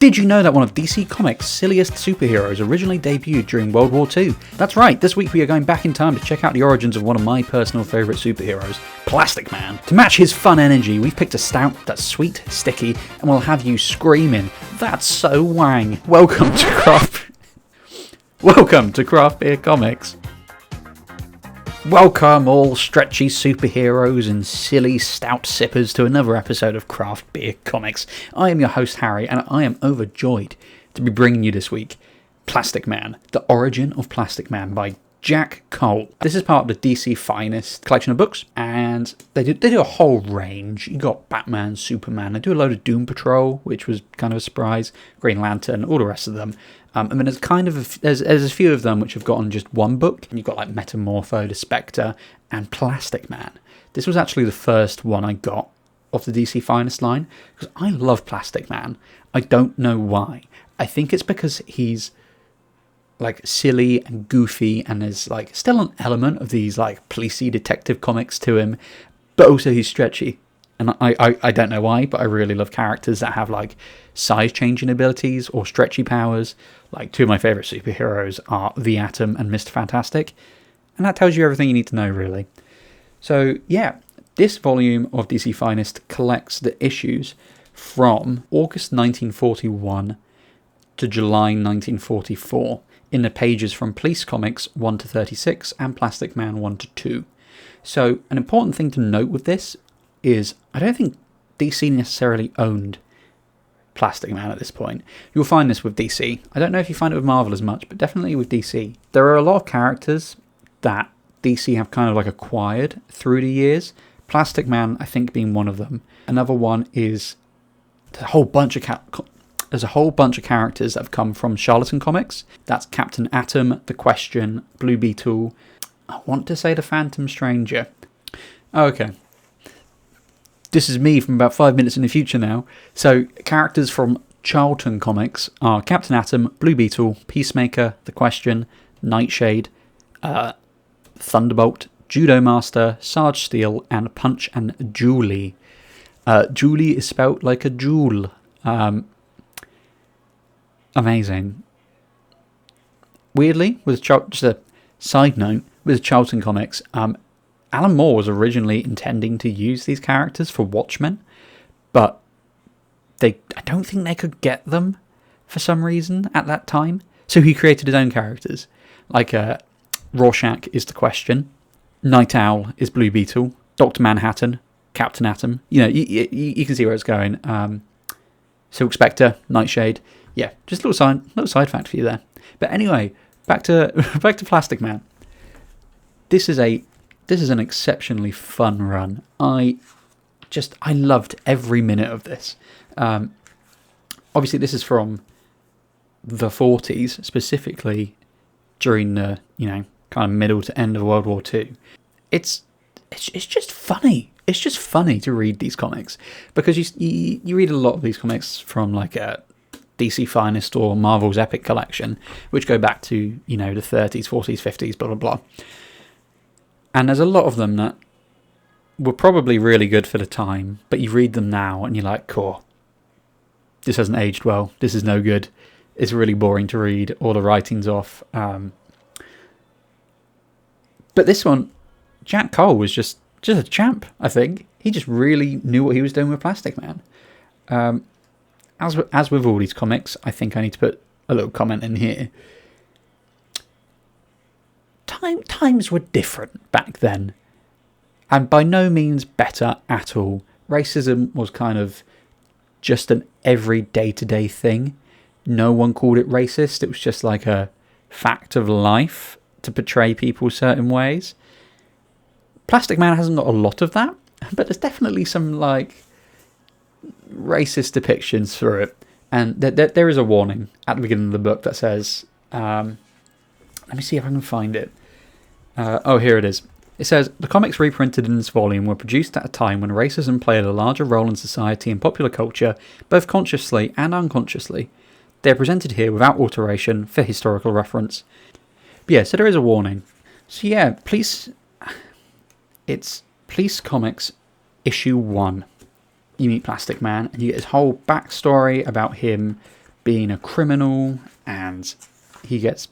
Did you know that one of DC Comics' silliest superheroes originally debuted during World War II? That's right, this week we are going back in time to check out the origins of one of my personal favourite superheroes, Plastic Man. To match his fun energy, we've picked a stout that's sweet, sticky, and will have you screaming, "That's so wang!" Welcome to Craft Beer Comics. Welcome all stretchy superheroes and silly stout sippers to another episode of Craft Beer Comics. I am your host Harry, and I am overjoyed to be bringing you this week Plastic Man, The Origin of Plastic Man by Jack Cole. This is part of the DC Finest collection of books, and they do a whole range. You got Batman, Superman, they do a load of Doom Patrol, which was kind of a surprise, Green Lantern, all the rest of them. And then there's a few of them which have gotten just one book. You've got like Metamorpho, The Spectre, and Plastic Man. This was actually the first one I got off the DC Finest line, because I love Plastic Man. I don't know why. I think it's because he's like silly and goofy, and there's like still an element of these like policey detective comics to him, but also he's stretchy. And I don't know why, but I really love characters that have like size changing abilities or stretchy powers. Like two of my favourite superheroes are The Atom and Mr. Fantastic. And that tells you everything you need to know, really. So yeah, this volume of DC Finest collects the issues from August 1941 to July 1944 in the pages from Police Comics 1 to 36 and Plastic Man 1 to 2. So an important thing to note with this is I don't think DC necessarily owned Plastic Man at this point. You'll find this with DC. I don't know if you find it with Marvel as much, but definitely with DC. There are a lot of characters that DC have kind of like acquired through the years. Plastic Man, I think, being one of them. Another one is there's a whole bunch of characters that have come from Charlatan Comics. That's Captain Atom, The Question, Blue Beetle. I want to say the Phantom Stranger. Okay. This is me from about 5 minutes in the future now. So, characters from Charlton Comics are Captain Atom, Blue Beetle, Peacemaker, The Question, Nightshade, Thunderbolt, Judo Master, Sarge Steel, and Punch and Julie. Julie is spelt like a jewel. Amazing. Weirdly, just a side note, with Charlton Comics, Alan Moore was originally intending to use these characters for Watchmen, but I don't think they could get them for some reason at that time. So he created his own characters. Like Rorschach is The Question, Night Owl is Blue Beetle, Dr. Manhattan, Captain Atom. You know, you can see where it's going. Silk Spectre, Nightshade. Yeah, just a little side fact for you there. But anyway, back to Plastic Man. This is an exceptionally fun run. I loved every minute of this. Obviously, this is from the 40s, specifically during the kind of middle to end of World War II. It's just funny. It's just funny to read these comics because you read a lot of these comics from like a DC Finest or Marvel's Epic Collection, which go back to the 30s, 40s, 50s, blah blah blah. And there's a lot of them that were probably really good for the time, but you read them now and you're like, cool, this hasn't aged well. This is no good. It's really boring to read. All the writing's off. But this one, Jack Cole was just a champ, I think. He just really knew what he was doing with Plastic Man. As with all these comics, I think I need to put a little comment in here. Times were different back then, and by no means better at all. Racism was kind of just an every day-to-day thing. No one called it racist. It was just like a fact of life to portray people certain ways. Plastic Man hasn't got a lot of that, but there's definitely some like racist depictions through it. And there is a warning at the beginning of the book that says, let me see if I can find it. Here it is. It says, the comics reprinted in this volume were produced at a time when racism played a larger role in society and popular culture, both consciously and unconsciously. They are presented here without alteration for historical reference. But yeah, so there is a warning. So yeah, it's Police Comics issue 1. You meet Plastic Man, and you get his whole backstory about him being a criminal, and he gets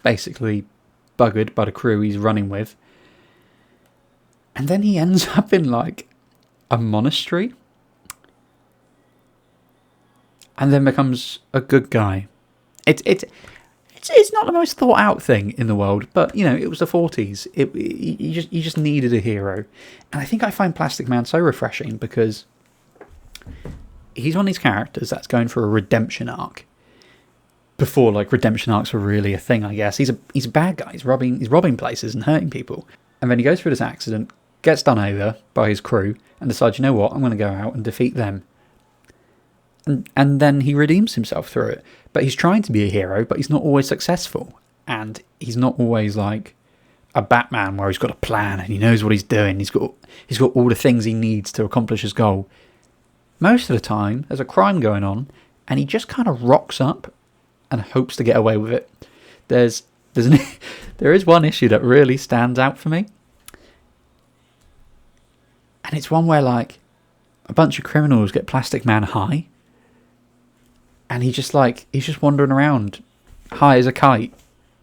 basically buggered by the crew he's running with. And then he ends up in like a monastery, and then becomes a good guy. It's not the most thought out thing in the world, but you know, it was the 40s. You just needed a hero, and I think I find Plastic Man so refreshing because he's one of these characters that's going for a redemption arc. Before like redemption arcs were really a thing, I guess. He's a bad guy. He's robbing places and hurting people, and then he goes through this accident, gets done over by his crew, and decides, you know what, I'm going to go out and defeat them. And then he redeems himself through it. But he's trying to be a hero, but he's not always successful. And he's not always like a Batman where he's got a plan and he knows what he's doing. He's got all the things he needs to accomplish his goal. Most of the time, there's a crime going on, and he just kind of rocks up and hopes to get away with it. There is one issue that really stands out for me. And it's one where like a bunch of criminals get Plastic Man high. And he's just wandering around high as a kite,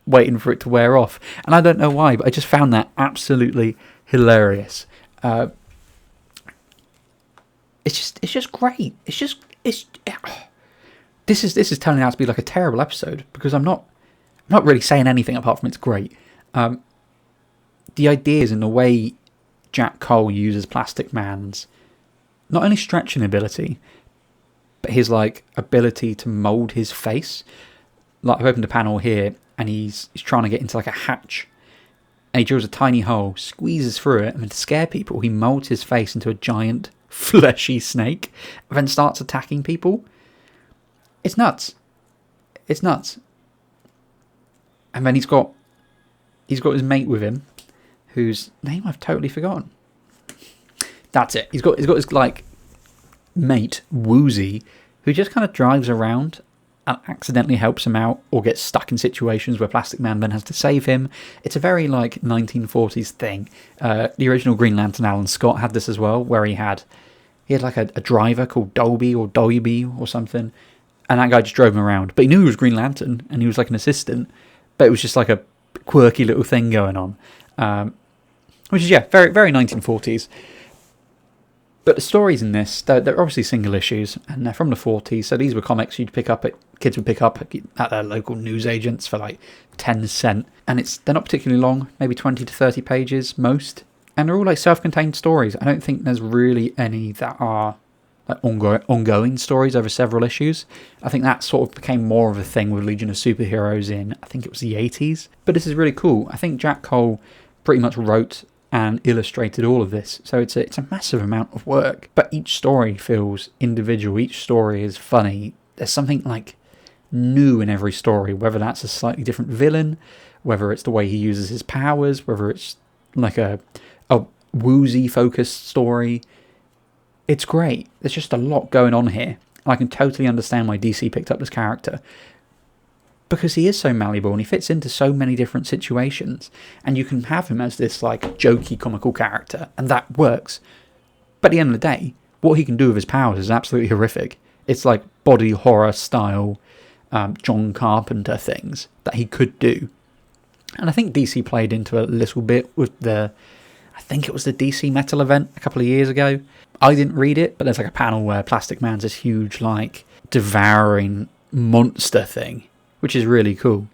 waiting for it to wear off. And I don't know why, but I just found that absolutely hilarious. It's just great. This is turning out to be like a terrible episode because I'm not really saying anything apart from it's great. The ideas and the way Jack Cole uses Plastic Man's not only stretching ability, but his like ability to mold his face. Like I've opened a panel here, and he's trying to get into like a hatch, and he drills a tiny hole, squeezes through it, and to scare people, he molds his face into a giant fleshy snake, and then starts attacking people. It's nuts. And then he's got his mate with him, whose name I've totally forgotten. That's it. He's got his like mate Woozy, who just kind of drives around and accidentally helps him out or gets stuck in situations where Plastic Man then has to save him. It's a very like 1940s thing. The original Green Lantern Alan Scott had this as well, where he had like a driver called Dolby or something, and that guy just drove him around, but he knew he was Green Lantern and he was like an assistant, but it was just like a quirky little thing going on, which is very, very 1940s. But the stories in this, they're obviously single issues, and they're from the 40s, so these were comics kids would pick up at their local newsagents for like 10 cents, and they're not particularly long, maybe 20 to 30 pages most, and they're all like self-contained stories. I don't think there's really any that are like ongoing stories over several issues. I think that sort of became more of a thing with Legion of Superheroes in, I think it was the 80s, but this is really cool. I think Jack Cole pretty much wrote and illustrated all of this, so it's a massive amount of work, but each story feels individual. Each story is funny. There's something like new in every story, whether that's a slightly different villain, whether it's the way he uses his powers, whether it's like a woozy focused story. It's great. There's just a lot going on here. I can totally understand why DC picked up this character, because he is so malleable and he fits into so many different situations, and you can have him as this like jokey comical character, and that works. But at the end of the day, what he can do with his powers is absolutely horrific. It's like body horror style John Carpenter things that he could do. And I think DC played into a little bit with I think it was the DC Metal event a couple of years ago. I didn't read it, but there's like a panel where Plastic Man's this huge like devouring monster thing, which is really cool.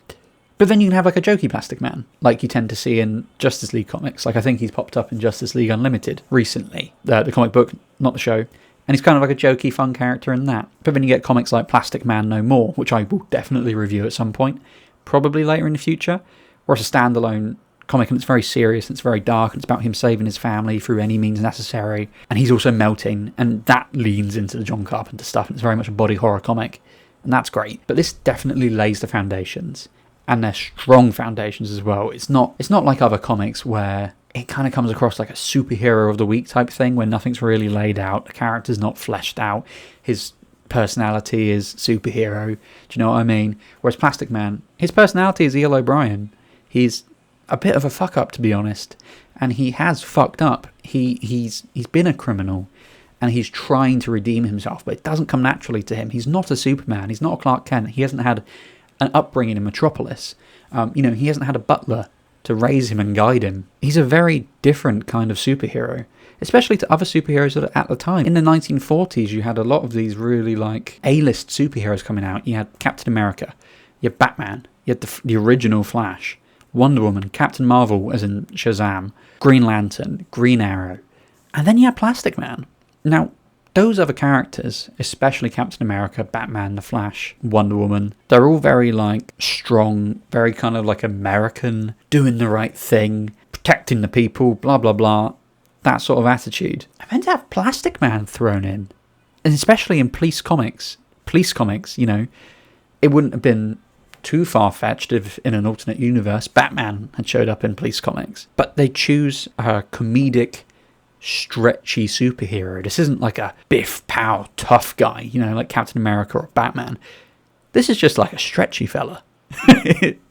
But then you can have like a jokey Plastic Man, like you tend to see in Justice League comics. Like I think he's popped up in Justice League Unlimited recently, the comic book, not the show. And he's kind of like a jokey, fun character in that. But then you get comics like Plastic Man No More, which I will definitely review at some point, probably later in the future, where it's a standalone comic and it's very serious and it's very dark and it's about him saving his family through any means necessary. And he's also melting, and that leans into the John Carpenter stuff, and it's very much a body horror comic. And that's great. But this definitely lays the foundations, and they're strong foundations as well. It's not like other comics where it kind of comes across like a superhero of the week type thing, where nothing's really laid out, the character's not fleshed out, his personality is superhero. Do you know what I mean? Whereas Plastic Man, his personality is E.L. O'Brien. He's a bit of a fuck up, to be honest, and he has fucked up. He's been a criminal, and he's trying to redeem himself, but it doesn't come naturally to him. He's not a Superman. He's not a Clark Kent. He hasn't had an upbringing in Metropolis. He hasn't had a butler to raise him and guide him. He's a very different kind of superhero, especially to other superheroes at the time. In the 1940s, you had a lot of these really like A-list superheroes coming out. You had Captain America, you had Batman, you had the original Flash, Wonder Woman, Captain Marvel as in Shazam, Green Lantern, Green Arrow, and then you had Plastic Man. Now, those other characters, especially Captain America, Batman, The Flash, Wonder Woman, they're all very like strong, very kind of like American, doing the right thing, protecting the people, blah, blah, blah. That sort of attitude. And then to have Plastic Man thrown in, and especially in police comics, it wouldn't have been too far-fetched if in an alternate universe Batman had showed up in police comics. But they choose a comedic, stretchy superhero. This isn't like a biff pow tough guy, like Captain America or Batman. This is just like a stretchy fella.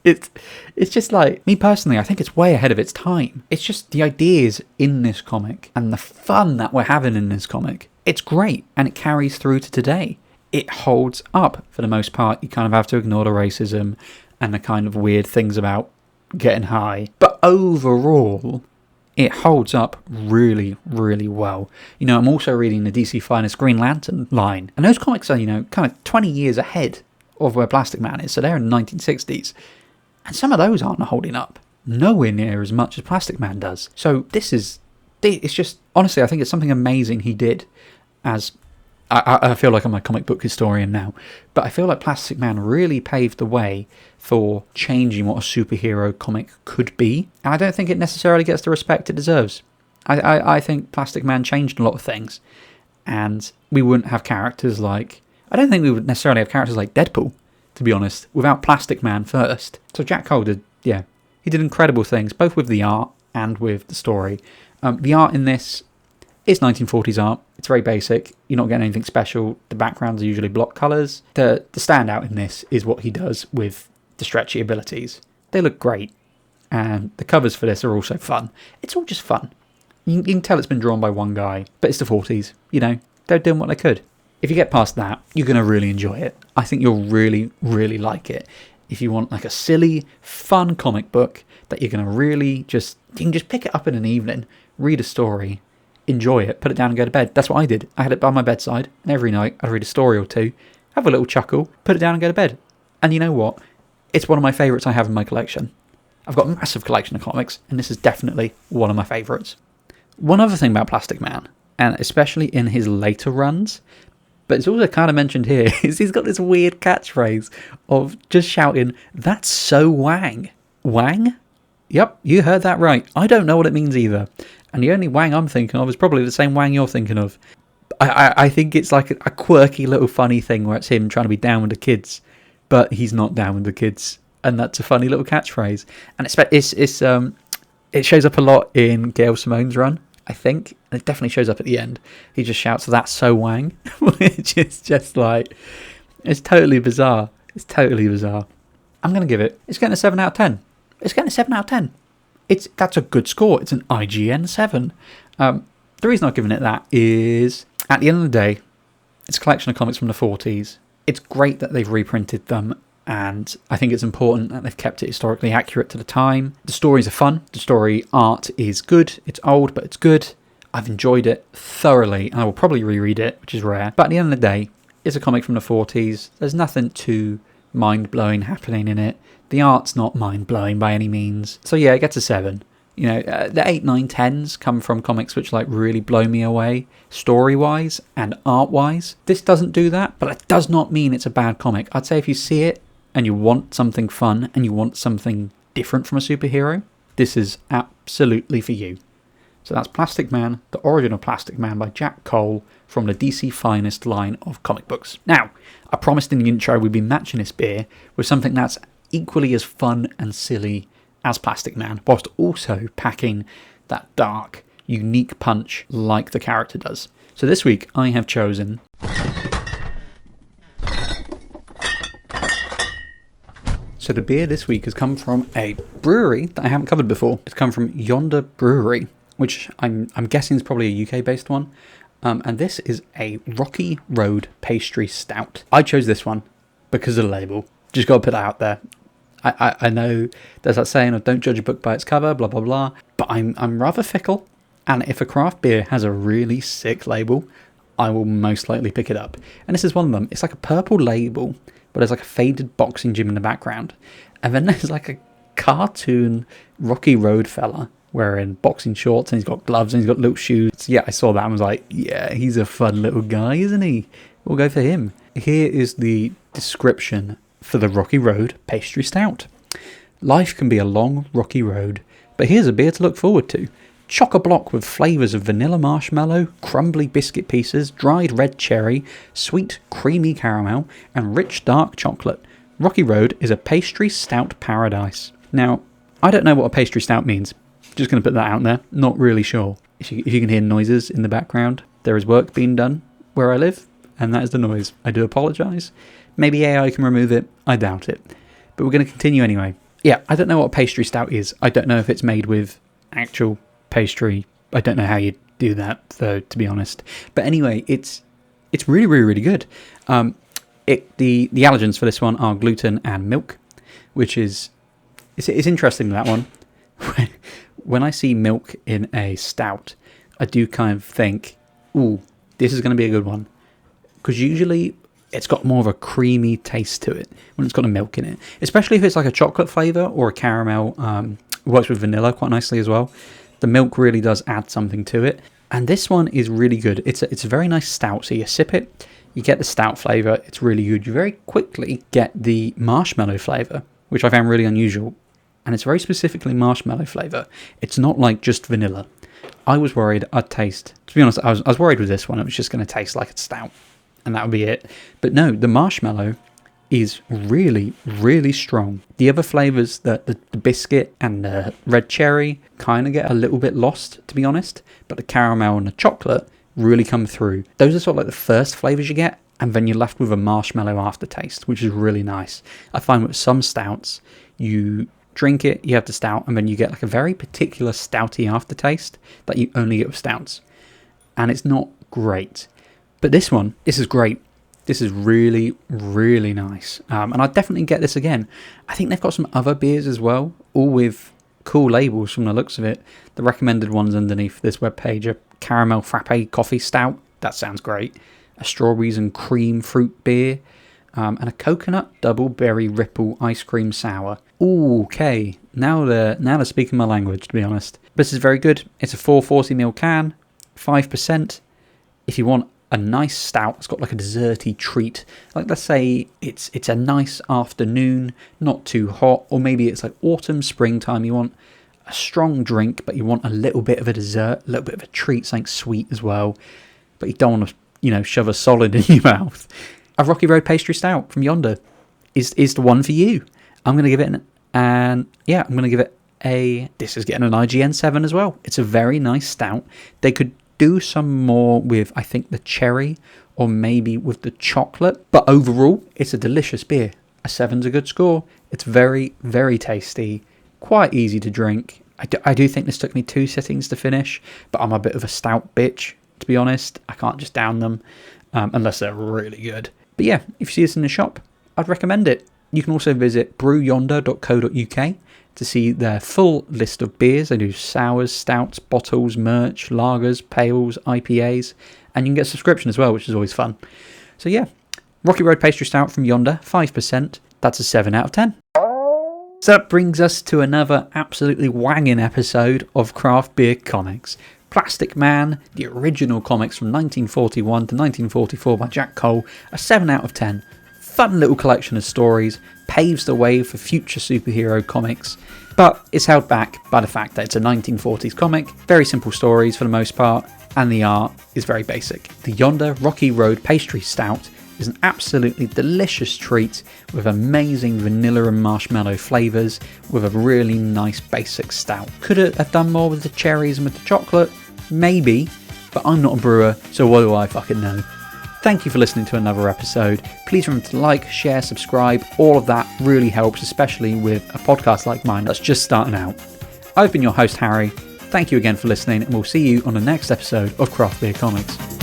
It's just like, me personally, I think it's way ahead of its time. It's just the ideas in this comic and the fun that we're having in this comic. It's great, and it carries through to today. It holds up for the most part. You kind of have to ignore the racism and the kind of weird things about getting high. But overall, it holds up really, really well. I'm also reading the DC Finest Green Lantern line. And those comics are, kind of 20 years ahead of where Plastic Man is. So they're in the 1960s. And some of those aren't holding up. Nowhere near as much as Plastic Man does. So it's just, honestly, I think it's something amazing he did. As I feel like I'm a comic book historian now, but I feel like Plastic Man really paved the way for changing what a superhero comic could be. And I don't think it necessarily gets the respect it deserves. I think Plastic Man changed a lot of things. And we wouldn't have characters like... I don't think we would necessarily have characters like Deadpool, to be honest, without Plastic Man first. So Jack Cole did, he did incredible things, both with the art and with the story. The art in this is 1940s art. It's very basic. You're not getting anything special. The backgrounds are usually block colours. The standout in this is what he does with the stretchy abilities. They look great. And the covers for this are also fun. It's all just fun. You can tell it's been drawn by one guy, but it's the 40s. They're doing what they could. If you get past that, you're going to really enjoy it. I think you'll really, really like it. If you want like a silly, fun comic book that you're going to really you can just pick it up in an evening, read a story, enjoy it, put it down and go to bed. That's what I did. I had it by my bedside, and every night I'd read a story or two, have a little chuckle, put it down and go to bed. And you know what? It's one of my favourites I have in my collection. I've got a massive collection of comics, and this is definitely one of my favourites. One other thing about Plastic Man, and especially in his later runs, but it's also kind of mentioned here, is he's got this weird catchphrase of just shouting, "That's so Wang." Wang? Yep, you heard that right. I don't know what it means either. And the only Wang I'm thinking of is probably the same Wang you're thinking of. I think it's like a quirky little funny thing where it's him trying to be down with the kids, but he's not down with the kids. And that's a funny little catchphrase. And it shows up a lot in Gail Simone's run, I think. And it definitely shows up at the end. He just shouts, "That's so Wang," which is just like, it's totally bizarre. It's totally bizarre. I'm going to give it, it's getting a 7 out of 10. It's getting a 7 out of 10. That's a good score. It's an IGN 7. The reason I've given it that is, at the end of the day, it's a collection of comics from the 40s. It's great that they've reprinted them, and I think it's important that they've kept it historically accurate to the time. The stories are fun. The story art is good. It's old, but it's good. I've enjoyed it thoroughly, and I will probably reread it, which is rare. But at the end of the day, it's a comic from the 40s. There's nothing too mind-blowing happening in it. The art's not mind-blowing by any means. So yeah, it gets a 7. The 8, 9, 10s come from comics which like really blow me away, story-wise and art-wise. This doesn't do that, but it does not mean it's a bad comic. I'd say if you see it and you want something fun and you want something different from a superhero, this is absolutely for you. So that's Plastic Man, the origin of Plastic Man by Jack Cole from the DC Finest line of comic books. Now, I promised in the intro we'd be matching this beer with something that's equally as fun and silly as Plastic Man, whilst also packing that dark, unique punch like the character does. So this week I have chosen So the beer this week has come from a brewery that I haven't covered before. It's come from Yonder Brewery, which I'm guessing is probably a UK-based one. And this is a Rocky Road Pastry Stout. I chose this one because of the label. Just got to put that out there. I know there's that saying of don't judge a book by its cover, blah, blah, blah. But I'm rather fickle. And if a craft beer has a really sick label, I will most likely pick it up. And this is one of them. It's like a purple label, but there's like a faded boxing gym in the background. And then there's like a cartoon Rocky Road fella wearing boxing shorts, and he's got gloves and he's got little shoes. Yeah, I saw that and was like, yeah, he's a fun little guy, isn't he? We'll go for him. Here is the description for the Rocky Road Pastry Stout. Life can be a long, rocky road, but here's a beer to look forward to. Chock-a-block with flavours of vanilla marshmallow, crumbly biscuit pieces, dried red cherry, sweet creamy caramel, and rich dark chocolate. Rocky Road is a pastry stout paradise. Now, I don't know what a pastry stout means. Just going to put that out there. Not really sure. If you can hear noises in the background, there is work being done where I live, and that is the noise. I do apologise. Maybe AI can remove it. I doubt it. But we're going to continue anyway. Yeah, I don't know what a pastry stout is. I don't know if it's made with actual pastry. I don't know how you do that, though, to be honest. But anyway, it's really, really, really good. The allergens for this one are gluten and milk, which is it's interesting, that one. When I see milk in a stout, I do kind of think, ooh, this is going to be a good one. Because usually it's got more of a creamy taste to it when it's got a milk in it. Especially if it's like a chocolate flavour or a caramel. Works with vanilla quite nicely as well. The milk really does add something to it. And this one is really good. It's a very nice stout. So you sip it, you get the stout flavour. It's really good. You very quickly get the marshmallow flavour, which I found really unusual. And it's very specifically marshmallow flavour. It's not like just vanilla. I was worried I'd taste... To be honest, I was worried with this one. It was just going to taste like a stout. And that would be it. But no, the marshmallow is really, really strong. The other flavours, the biscuit and the red cherry, kind of get a little bit lost, to be honest. But the caramel and the chocolate really come through. Those are sort of like the first flavours you get. And then you're left with a marshmallow aftertaste, which is really nice. I find with some stouts, you drink it, you have the stout, and then you get like a very particular stouty aftertaste that you only get with stouts. And it's not great. But this is great. This is really, really nice. And I'd definitely get this again. I think they've got some other beers as well, all with cool labels from the looks of it. The recommended ones underneath this webpage are Caramel Frappe Coffee Stout. That sounds great. A Strawberries and Cream Fruit Beer. And a Coconut Double Berry Ripple Ice Cream Sour. Ooh, okay. Now they're speaking my language, to be honest. This is very good. It's a 440ml can, 5%. If you want a nice stout, it's got like a desserty treat. Like, let's say it's a nice afternoon, not too hot, or maybe it's like autumn, springtime. You want a strong drink, but you want a little bit of a dessert, a little bit of a treat, something sweet as well. But you don't want to, shove a solid in your mouth. A Rocky Road Pastry Stout from Yonder is the one for you. I'm going to give it this is getting an IGN 7 as well. It's a very nice stout. They could do some more with, I think, the cherry or maybe with the chocolate. But overall, it's a delicious beer. A 7's a good score. It's very, very tasty. Quite easy to drink. I do think this took me 2 sittings to finish, but I'm a bit of a stout bitch, to be honest. I can't just down them unless they're really good. But yeah, if you see this in the shop, I'd recommend it. You can also visit brewyonder.co.uk to see their full list of beers. They do sours, stouts, bottles, merch, lagers, pales, IPAs, and you can get a subscription as well, which is always fun. So yeah, Rocky Road Pastry Stout from Yonder, 5%. That's a 7 out of 10. So that brings us to another absolutely wanging episode of Craft Beer Comics. Plastic Man, the original comics from 1941 to 1944 by Jack Cole, a 7 out of 10. Fun little collection of stories, paves the way for future superhero comics, but it's held back by the fact that it's a 1940s comic, very simple stories for the most part, and the art is very basic. The Yonder Rocky Road Pastry Stout is an absolutely delicious treat with amazing vanilla and marshmallow flavours with a really nice basic stout. Could it have done more with the cherries and with the chocolate? Maybe, but I'm not a brewer, so what do I fucking know? Thank you for listening to another episode. Please remember to like, share, subscribe. All of that really helps, especially with a podcast like mine that's just starting out. I've been your host, Harry. Thank you again for listening, and we'll see you on the next episode of Craft Beer Comics.